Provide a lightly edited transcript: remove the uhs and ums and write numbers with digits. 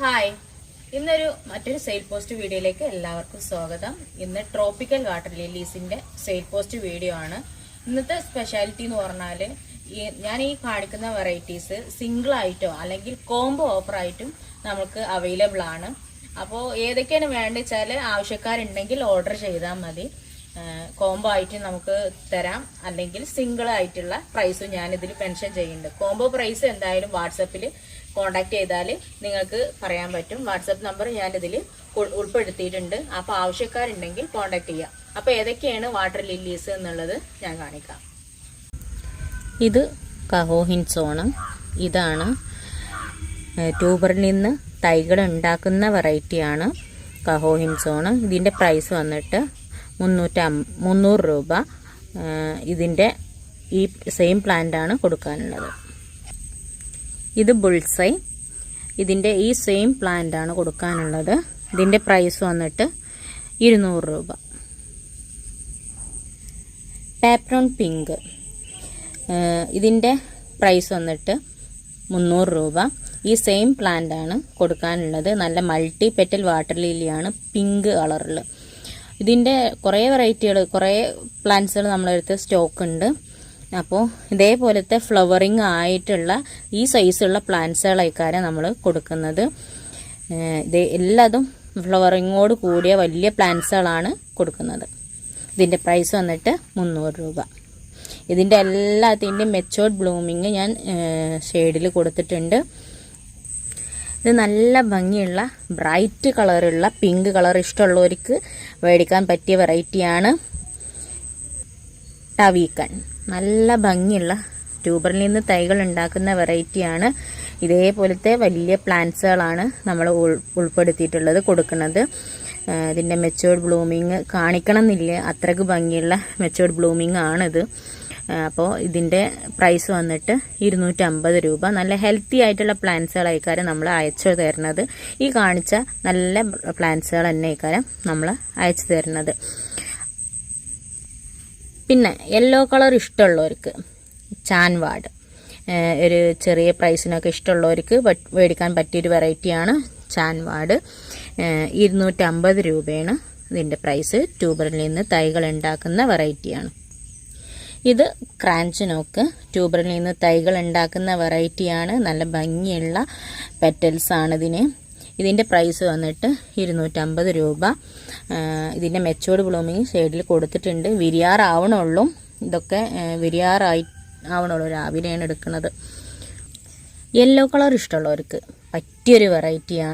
Hi, ഇന്നൊരു മറ്റൊരു sale post വീഡിയോയിലേക്ക് എല്ലാവർക്കും സ്വാഗതം. ഇന്ന് ട്രോപ്പിക്കൽ വാട്ടർ ലില്ലീസിന്റെ സെയിൽ പോസ്റ്റ് വീഡിയോ ആണ്. ഇന്നത്തെ സ്പെഷ്യാലിറ്റി എന്ന് പറഞ്ഞാൽ ഞാൻ ഈ കാണിക്കുന്ന വെറൈറ്റീസ് സിംഗിൾ ആയിട്ടോ അല്ലെങ്കിൽ കോംബോ ഓഫർ ആയിട്ടും നമുക്ക് അവൈലബിൾ ആണ്. അപ്പോൾ ഏതൊക്കെയാണ് വേണ്ടത് വെച്ചാൽ ആവശ്യക്കാരുണ്ടെങ്കിൽ ഓർഡർ ചെയ്താൽ മതി. കോംബോ ആയിട്ട് നമുക്ക് തരാം, അല്ലെങ്കിൽ സിംഗിൾ ആയിട്ടുള്ള പ്രൈസും ഞാനിതിൽ മെൻഷൻ ചെയ്യുന്നുണ്ട്. കോംബോ പ്രൈസ് എന്തായാലും വാട്സപ്പിൽ കോണ്ടാക്ട് ചെയ്താൽ നിങ്ങൾക്ക് പറയാൻ പറ്റും. വാട്സപ്പ് നമ്പർ ഞാനിതിൽ ഉൾപ്പെടുത്തിയിട്ടുണ്ട്. അപ്പോൾ ആവശ്യക്കാരുണ്ടെങ്കിൽ കോണ്ടാക്ട് ചെയ്യാം. അപ്പോൾ ഏതൊക്കെയാണ് വാട്ടർ ലില്ലീസ് എന്നുള്ളത് ഞാൻ കാണിക്കാം. ഇത് കഹോഹിൻസോണ്. ഇതാണ് ട്യൂബറിൽ നിന്ന് തൈകൾ ഉണ്ടാക്കുന്ന വെറൈറ്റിയാണ് കഹോഹിൻസോണ്. ഇതിൻ്റെ പ്രൈസ് വന്നിട്ട് 300 രൂപ. ഇതിൻ്റെ ഈ സെയിം പ്ലാന്റാണ് കൊടുക്കാനുള്ളത്. ഇത് ബുൾസൈ. ഇതിൻ്റെ ഈ സെയിം പ്ലാന്റാണ് കൊടുക്കാനുള്ളത്. ഇതിൻ്റെ പ്രൈസ് വന്നിട്ട് 200 രൂപ. പാപ്രോൺ പിങ്ക്. ഇതിൻ്റെ പ്രൈസ് വന്നിട്ട് 300 രൂപ. ഈ സെയിം പ്ലാന്റാണ് കൊടുക്കാനുള്ളത്. നല്ല മൾട്ടി പെറ്റൽ വാട്ടർ ലില്ലിയാണ്, പിങ്ക് കളറിൽ. ഇതിൻ്റെ കുറേ വെറൈറ്റികൾ, കുറേ പ്ലാന്റ്സുകൾ നമ്മളെടുത്ത് സ്റ്റോക്ക് ഉണ്ട്. അപ്പോൾ ഇതേപോലത്തെ ഫ്ലവറിങ് ആയിട്ടുള്ള ഈ സൈസുള്ള പ്ലാന്റ്സുകളായിക്കാരെ നമ്മൾ കൊടുക്കുന്നത്. ഇത് എല്ലാതും ഫ്ലവറിങ്ങോട് കൂടിയ വലിയ പ്ലാന്റ്സുകളാണ് കൊടുക്കുന്നത്. ഇതിൻ്റെ പ്രൈസ് വന്നിട്ട് 300 രൂപ. ഇതിൻ്റെ എല്ലാത്തിൻ്റെയും മെച്ചോർഡ് ബ്ലൂമിങ് ഞാൻ ഷെയ്ഡിൽ കൊടുത്തിട്ടുണ്ട്. ഇത് നല്ല ഭംഗിയുള്ള ബ്രൈറ്റ് കളറുള്ള പിങ്ക് കളർ ഇഷ്ടമുള്ളവർക്ക് മേടിക്കാൻ പറ്റിയ വെറൈറ്റിയാണ് ടവീക്കൺ. നല്ല ഭംഗിയുള്ള ട്യൂബറിൽ നിന്ന് തൈകൾ ഉണ്ടാക്കുന്ന വെറൈറ്റിയാണ്. ഇതേപോലത്തെ വലിയ പ്ലാന്റ്സുകളാണ് നമ്മൾ ഉൾപ്പെടുത്തിയിട്ടുള്ളത് കൊടുക്കുന്നത്. ഇതിൻ്റെ മെച്ചോർഡ് ബ്ലൂമിങ് കാണിക്കണം എന്നില്ല, അത്രയ്ക്ക് ഭംഗിയുള്ള മെച്ചോർഡ് ബ്ലൂമിങ് ആണിത്. അപ്പോൾ ഇതിൻ്റെ പ്രൈസ് വന്നിട്ട് 250 രൂപ. നല്ല ഹെൽത്തി ആയിട്ടുള്ള പ്ലാന്റ്സുകളായിക്കാരം നമ്മൾ അയച്ചു തരുന്നത്. ഈ കാണിച്ച നല്ല പ്ലാന്റ്സുകൾ തന്നെ ആയിക്കാരം നമ്മൾ അയച്ചു തരുന്നത്. പിന്നെ യെല്ലോ കളർ ഇഷ്ടമുള്ളവർക്ക് ചാൻവാഡ്, ഒരു ചെറിയ പ്രൈസിനൊക്കെ ഇഷ്ടമുള്ളവർക്ക് മേടിക്കാൻ പറ്റിയൊരു വെറൈറ്റിയാണ് ചാൻവാഡ്. 250 രൂപയാണ് ഇതിൻ്റെ പ്രൈസ്. ട്യൂബറിൽ നിന്ന് തൈകൾ ഉണ്ടാക്കുന്ന വെറൈറ്റിയാണ്. ഇത് ക്രാഞ്ചനോക്ക്. ട്യൂബറിൽ നിന്ന് തൈകൾ ഉണ്ടാക്കുന്ന വെറൈറ്റിയാണ്. നല്ല ഭംഗിയുള്ള പെറ്റൽസ് ആണ് ഇതിന്. ഇതിൻ്റെ പ്രൈസ് വന്നിട്ട് 250 രൂപ. ഇതിൻ്റെ മെച്ചോർഡ് ബ്ലൂമിങ് ഷെയ്ഡിൽ കൊടുത്തിട്ടുണ്ട്. വിരിയാറാവണുള്ളൂ. ഇതൊക്കെ വിരിയാറാവണുള്ളൂ, രാവിലെയാണ് എടുക്കുന്നത്. യെല്ലോ കളർ ഇഷ്ടമുള്ളവർക്ക് പറ്റിയൊരു വെറൈറ്റിയാണ്.